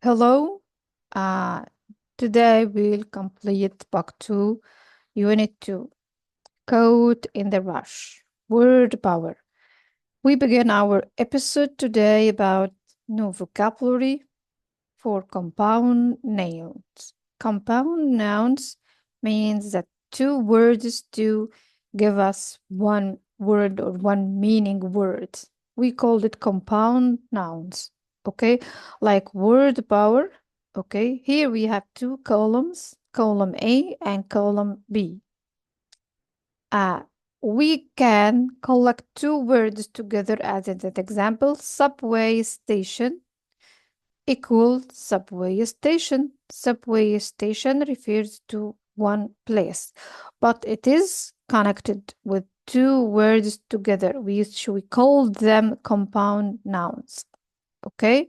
Hello. Uh, Today we'll complete Book 2, Unit 2, Code in the Rush, Word Power. We begin our episode today about new vocabulary for compound nouns. Compound nouns means that two words to give us one word or one meaning word. We call it compound nouns. Okay, like word power. Okay, here we have two columns, column A and column B. Uh, we can collect two words together as in that example, subway station equal subway station. Subway station refers to one place, but it is connected with two words together, which we call them compound nouns. Okay?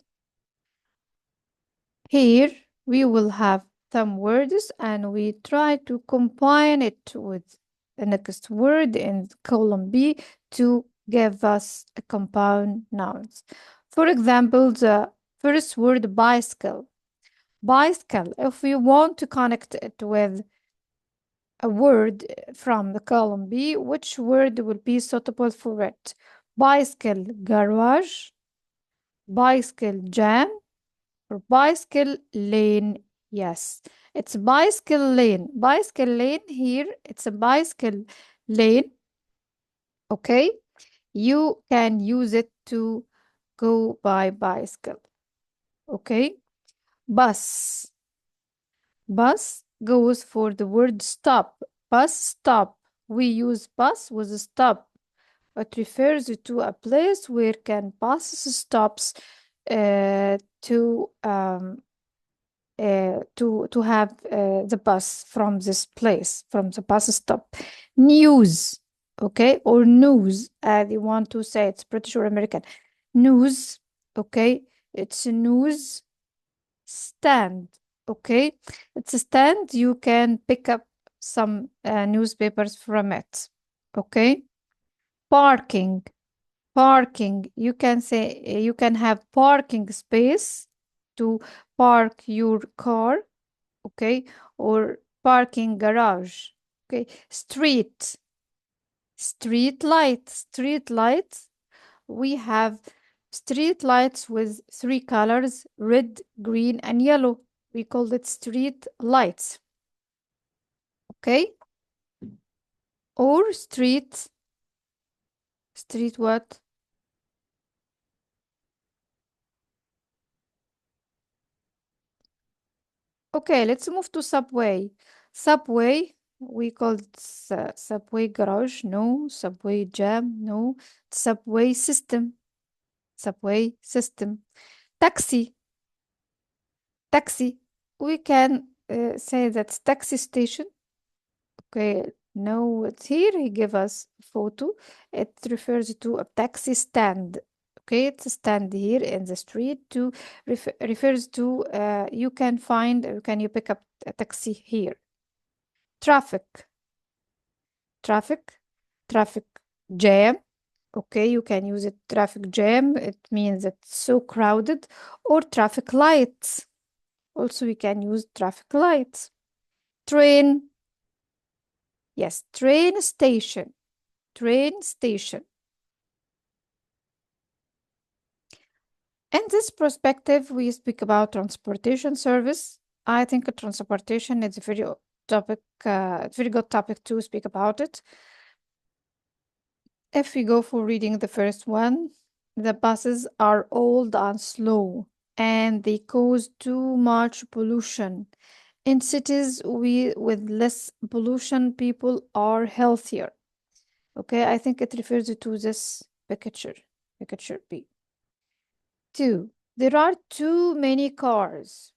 Here we will have some words and we try to combine it with the next word in column B to give us a compound nouns. For example, the first word bicycle. Bicycle, if we want to connect it with a word from the column B, which word will be suitable for it? Bicycle garage, bicycle jam, or bicycle lane. Yes, it's bicycle lane. Bicycle lane here, it's a bicycle lane. Okay, you can use it to go by bicycle. Okay, bus. Bus goes for the word stop. Bus stop. We use bus with a stop. It refers to a place where can buses stops to have the bus from this place, from the bus stop. News, okay, or news, you want to say it's British or American. News, okay, it's a news stand, okay, it's a stand. You can pick up some newspapers from it, okay. Parking, parking, you can say you can have parking space to park your car, okay, or parking garage, okay. Street, street light, street lights. We have street lights with three colors, red, green, and yellow. We call it street lights, okay. Or street, street what? Okay, let's move to subway. Subway, we call it subway garage, no. Subway jam, no. Subway system, subway system. Taxi, taxi. We can say that's taxi station. Okay, no, it's here. He gave us a photo. It refers to a taxi stand. Okay, it's a stand here in the street to refers to you can find, can you pick up a taxi here? Traffic, traffic, traffic jam. Okay, you can use it traffic jam. It means it's so crowded. Or traffic lights. Also, we can use traffic lights. Train. Yes, train station. Train station. In this perspective, we speak about transportation service. I think transportation is a very topic, very good topic to speak about it. If we go for reading the first one, the buses are old and slow, and they cause too much pollution. In cities with less pollution, people are healthier. Okay, I think it refers to this picture, picture B. 2. There are too many cars.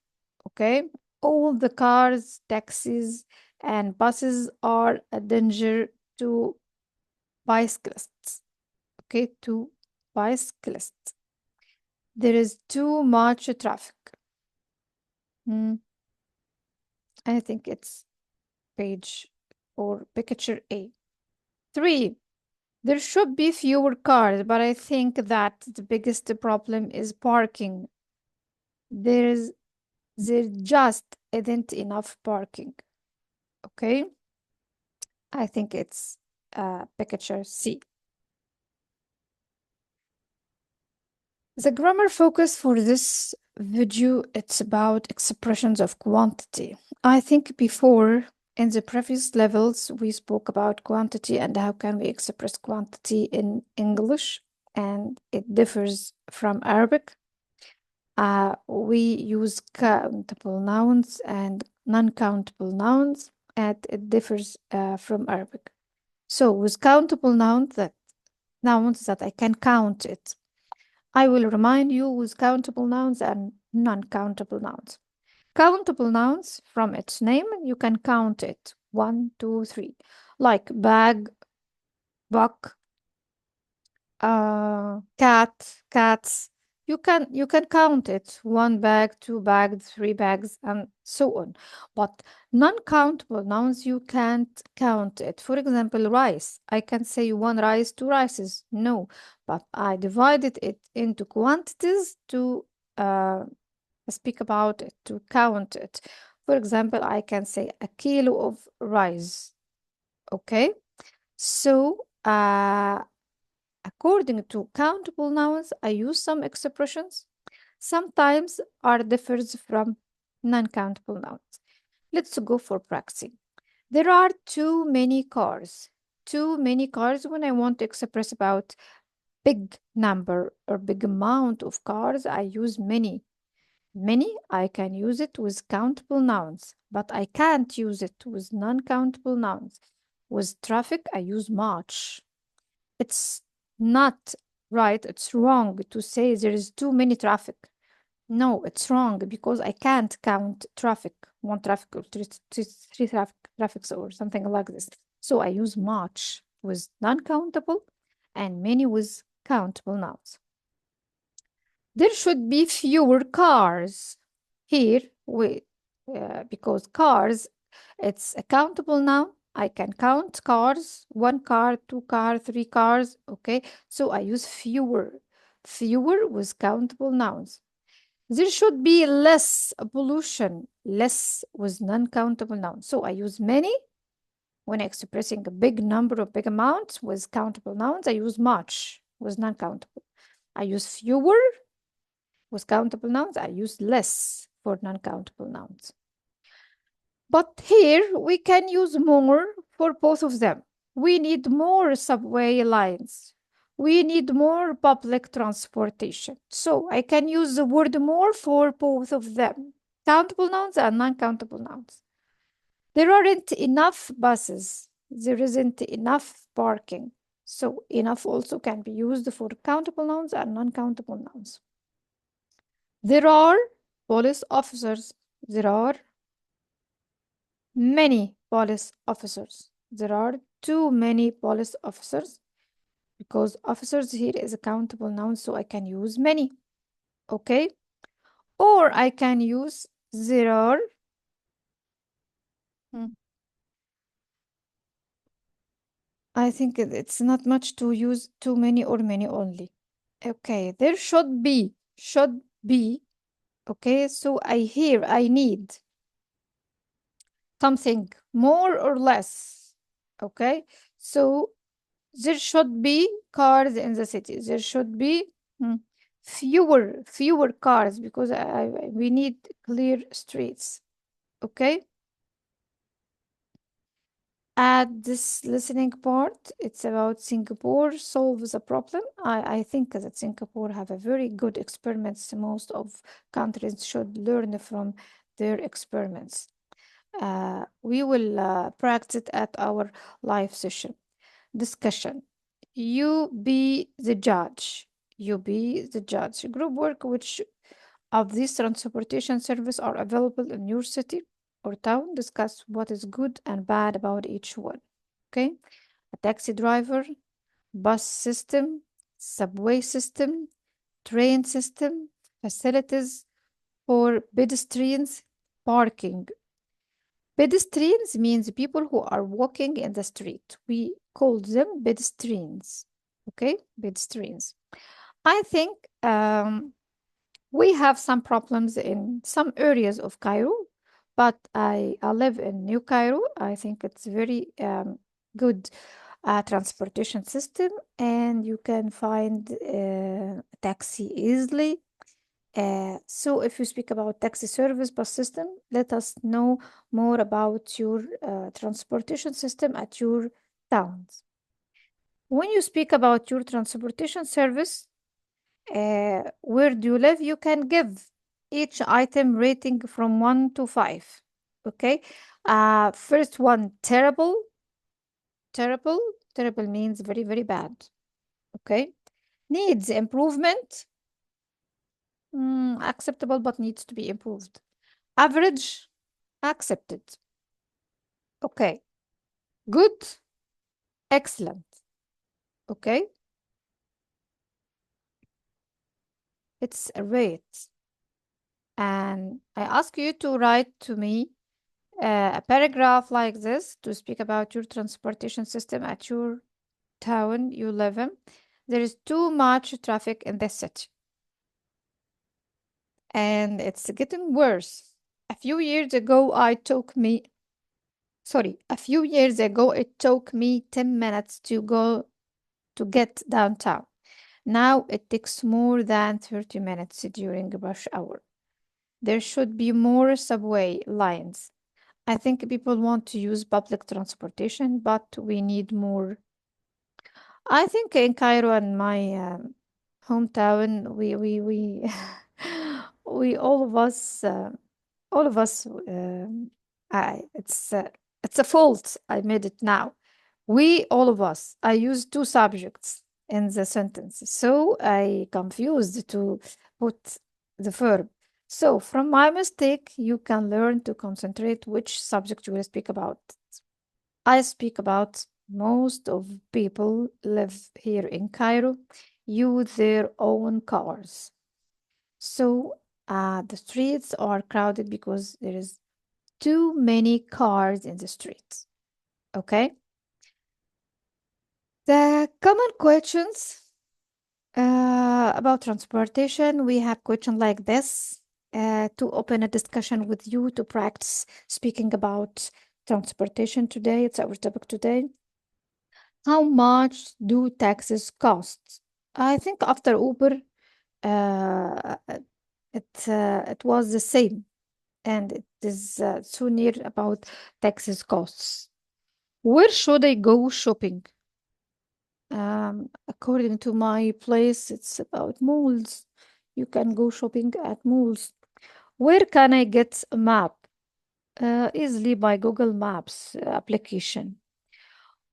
Okay, all the cars, taxis, and buses are a danger to bicyclists. Okay, to bicyclists. There is too much traffic. I think it's page or picture A. 3. There should be fewer cars, but I think that the biggest problem is parking. There's there just isn't enough parking. Okay, I think it's picture C. The grammar focus for this video, it's about expressions of quantity. I think before, in the previous levels, we spoke about quantity and how can we express quantity in English, and it differs from Arabic. We use countable nouns and non-countable nouns, and it differs from Arabic. So with countable nouns that I can count it, I will remind you with countable nouns and non-countable nouns. Countable nouns, from its name, you can count it 1, 2, 3, like bag, buck, cat, cats. You can count it 1 bag, 2 bags, 3 bags, and so on. But non-countable nouns, you can't count it. For example, rice. I can say 1 rice, 2 rices. No, but I divided it into quantities to speak about it, to count it. For example, I can say a kilo of rice. Okay, so according to countable nouns, I use some expressions. Sometimes are differs from non-countable nouns. Let's go for practicing. There are too many cars. Too many cars when I want to express about big number or big amount of cars, I use many. Many, I can use it with countable nouns, but I can't use it with non-countable nouns. With traffic, I use much. It's not right, it's wrong to say there is too many traffic. No, it's wrong because I can't count traffic, one traffic or three traffics or something like this. So I use much with non-countable and many with countable nouns. There should be fewer cars. Here, because cars, it's a countable noun. I can count cars, 1 car, 2 car, 3 cars, okay? So I use fewer, fewer with countable nouns. There should be less pollution, less with non-countable nouns. So I use many when expressing a big number of big amounts with countable nouns. I use much with non-countable. I use fewer with countable nouns. I use less for non-countable nouns. But here we can use more for both of them. We need more subway lines. We need more public transportation. So I can use the word more for both of them, countable nouns and non-countable nouns. There aren't enough buses. There isn't enough parking. So enough also can be used for countable nouns and non-countable nouns. There are police officers. There are many police officers. There are too many police officers because officers here is a countable noun, so I can use many. Okay? Or I can use there are. I think it's not much to use too many or many only. Okay, there should be. Should be. Okay, so I need something more or less. Okay, so there should be cars in the city. There should be fewer cars because we need clear streets. Okay. At this listening part, it's about Singapore solves a problem. I think that Singapore have a very good experiments. Most of countries should learn from their experiments. We will practice at our live session. Discussion. You be the judge. You be the judge. Group work, which of these transportation services are available in your city or town. Discuss what is good and bad about each one. Okay? A taxi driver, bus system, subway system, train system, facilities for pedestrians, parking. Pedestrians means people who are walking in the street. We call them pedestrians. Okay, pedestrians. I think We have some problems in some areas of Cairo, but I live in New Cairo. I think it's very good transportation system, and you can find a taxi easily. So if you speak about taxi service bus system, let us know more about your transportation system at your towns. When you speak about your transportation service, where do you live? You can give each item rating from 1 to 5. Okay. First one, terrible. Terrible. Terrible means very, very bad. Okay. Needs improvement. Acceptable, but needs to be improved. Average, accepted. Okay. Good, excellent. Okay. It's a rate. And I ask you to write to me a paragraph like this to speak about your transportation system at your town you live in. There is too much traffic in the city. And it's getting worse. A few years ago, it took me 10 minutes to get downtown. Now it takes more than 30 minutes during rush hour. There should be more subway lines. I think people want to use public transportation, but we need more. I think in Cairo and my hometown, we we all of us. It's a fault. I made it now. We all of us. I used two subjects in the sentence, so I confused to put the verb. So from my mistake, you can learn to concentrate which subject you will speak about. I speak about most of people live here in Cairo, use their own cars. So the streets are crowded because there is too many cars in the streets. Okay. The common questions about transportation, we have questions like this to open a discussion with you to practice speaking about transportation today. It's our topic today. How much do taxes cost? I think after Uber, uh, it was the same, and it is so near about taxes costs. Where should I go shopping? According to my place, it's about malls. You can go shopping at malls. Where can I get a map? Easily by Google Maps application.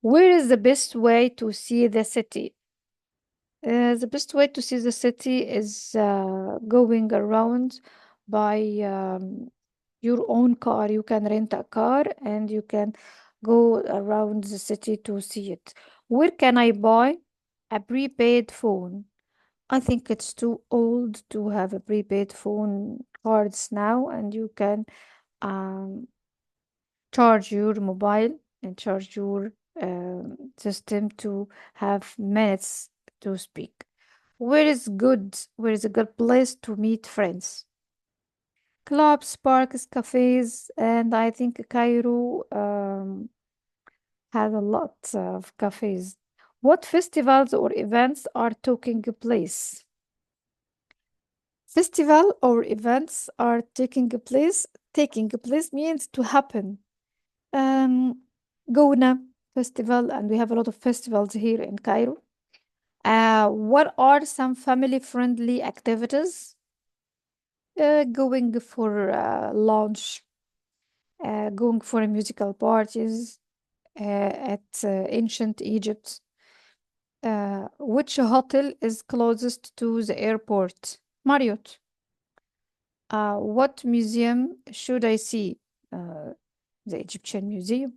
Where is the best way to see the city? The best way to see the city is going around by your own car. You can rent a car and you can go around the city to see it. Where can I buy a prepaid phone? I think it's too old to have a prepaid phone cards now, and you can um, charge your mobile and charge your system to have minutes to speak. Where is good? Where is a good place to meet friends? Clubs, parks, cafes, and I think Cairo has a lot of cafes. What festivals or events are taking place? Festival or events are taking place. Taking place means to happen. Um, Gona festival, and we have a lot of festivals here in Cairo. What are some family-friendly activities? Going for lunch, going for musical parties at ancient Egypt. Which hotel is closest to the airport? Marriott. What museum should I see? The Egyptian Museum.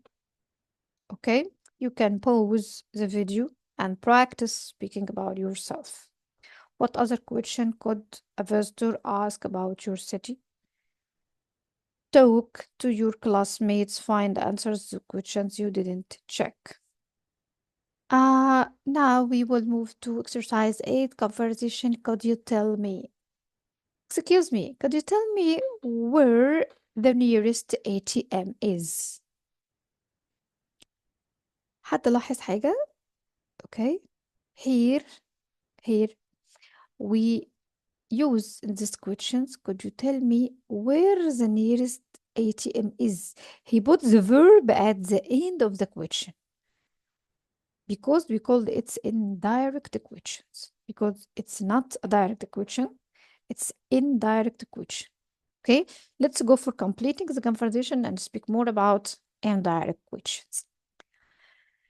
Okay, you can pause the video and practice speaking about yourself. What other question could a visitor ask about your city? Talk to your classmates, find answers to questions you didn't check. Now we will move to exercise 8, conversation. Could you tell me? Excuse me, could you tell me where the nearest ATM is? حد لاحظ حاجة؟ Okay. Here we use these questions. Could you tell me where the nearest ATM is? He put the verb at the end of the question because we called it indirect questions, because it's not a direct question, it's indirect question. Okay, let's go for completing the conversation and speak more about indirect questions.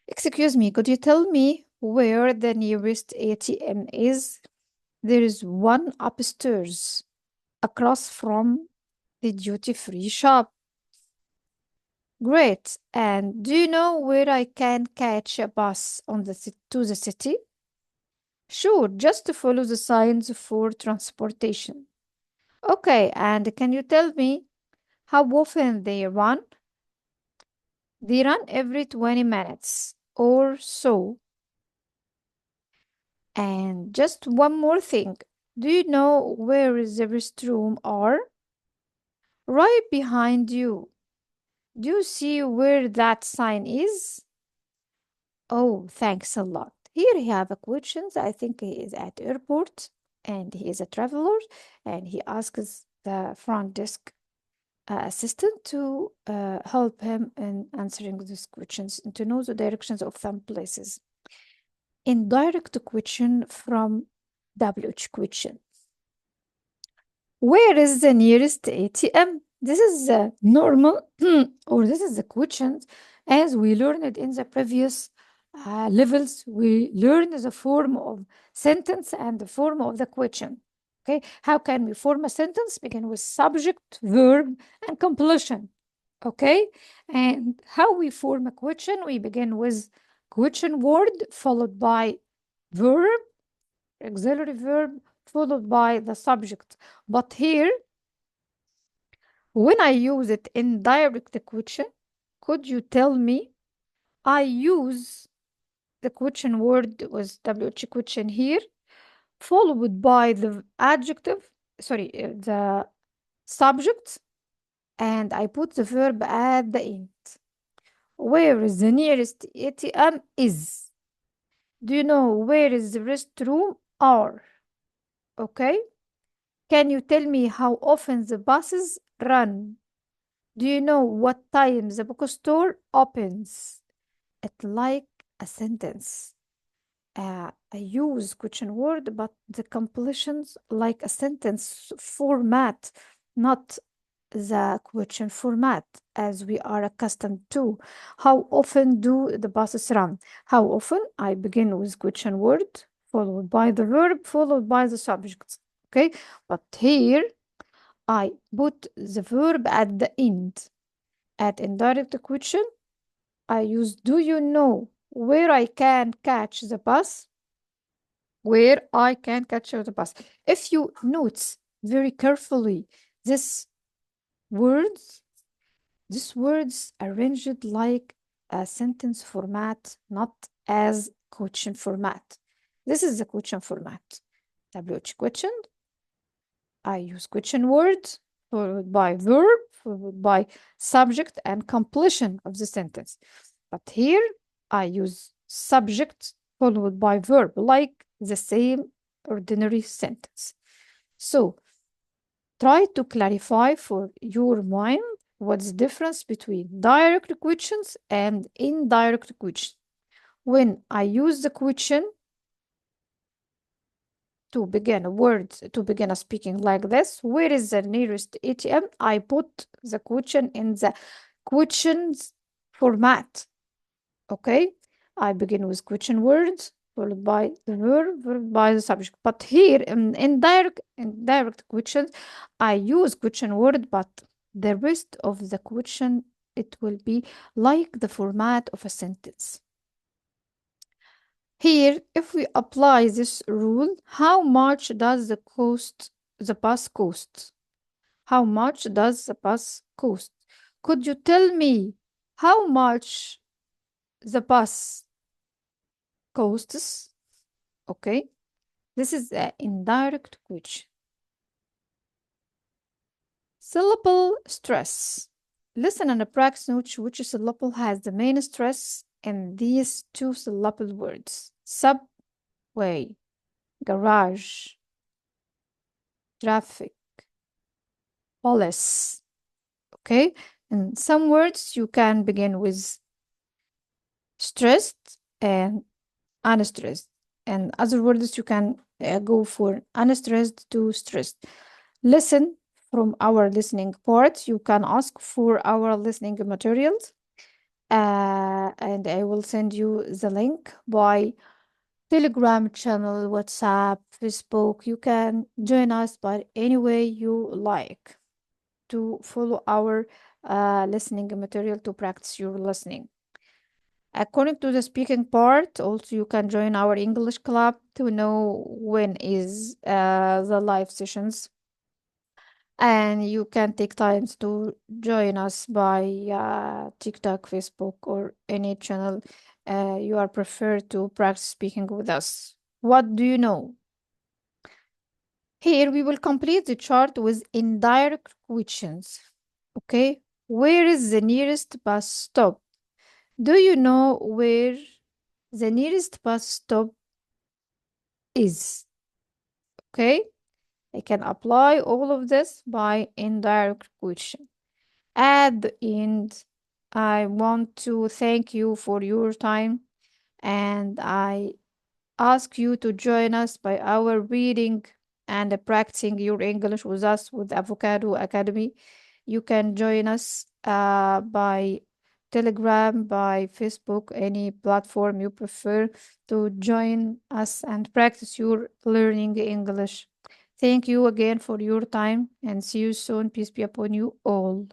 Excuse me, could you tell me where the nearest ATM is? There is one upstairs across from the duty-free shop. Great. And do you know where I can catch a bus on to the city? Sure, just to follow the signs for transportation. Okay, and can you tell me how often they run? They run every 20 minutes or so. And just one more thing. Do you know where the restroom are? Right behind you. Do you see where that sign is? Oh, thanks a lot. Here he have a questions. I think he is at airport and he is a traveler and he asks the front desk assistant to help him in answering these questions and to know the directions of some places. Indirect question from WH question. Where is the nearest ATM? This is the normal or this is the question as we learned in the previous levels. We learn the form of sentence and the form of the question. Okay, how can we form a sentence? Begin with subject, verb, and completion. Okay, and how we form a question? We begin with question word followed by verb, auxiliary verb, followed by the subject. But here, when I use it in direct question, could you tell me? I use the question word with WH question here, followed by the adjective, the subject, and I put the verb at the end. Where is the nearest ATM is? Do you know where is the restroom are? Okay. Can you tell me how often the buses run? Do you know what time the bookstore opens? It's like a sentence. I use question word, but the completions like a sentence format, not the question format as we are accustomed to. How often do the buses run? How often? I begin with question word, followed by the verb, followed by the subject. Okay, but here I put the verb at the end. At indirect question, I use do you know where I can catch the bus? Where I can catch the bus. If you note very carefully these words arranged like a sentence format, not as question format. This is the question format. WH question. I use question word followed by verb, followed by subject and completion of the sentence. But here I use subject followed by verb, like the same ordinary sentence. So try to clarify for your mind what's the difference between direct questions and indirect questions. When I use the question to begin a word, to begin a speaking like this, where is the nearest ATM? I put the question in the questions format. Okay, I begin with question words, followed by the verb, followed by the subject. But here in direct questions, I use question word, but the rest of the question, it will be like the format of a sentence. Here, if we apply this rule, how much does the bus cost? How much does the bus cost? Could you tell me how much the bus costs? Okay, this is an indirect question. Syllable stress. Listen and practice note which syllable has the main stress in these two syllable words. Subway, garage, traffic, police. Okay? In some words, you can begin with stressed and unstressed. And other words, you can go for unstressed to stressed. Listen from our listening part. You can ask for our listening materials. And I will send you the link by Telegram channel, WhatsApp, Facebook. You can join us by any way you like to follow our listening material to practice your listening. According to the speaking part, also you can join our English club to know when is the live sessions. And you can take times to join us by TikTok, Facebook, or any channel you are preferred to practice speaking with us. What do you know? Here we will complete the chart with indirect questions. Okay, where is the nearest bus stop? Do you know where the nearest bus stop is? Okay, I can apply all of this by indirect question. At the end, I want to thank you for your time, and I ask you to join us by our reading and practicing your English with us with Avocado Academy. You can join us by Telegram, by Facebook, any platform you prefer to join us and practice your learning English. Thank you again for your time and see you soon. Peace be upon you all.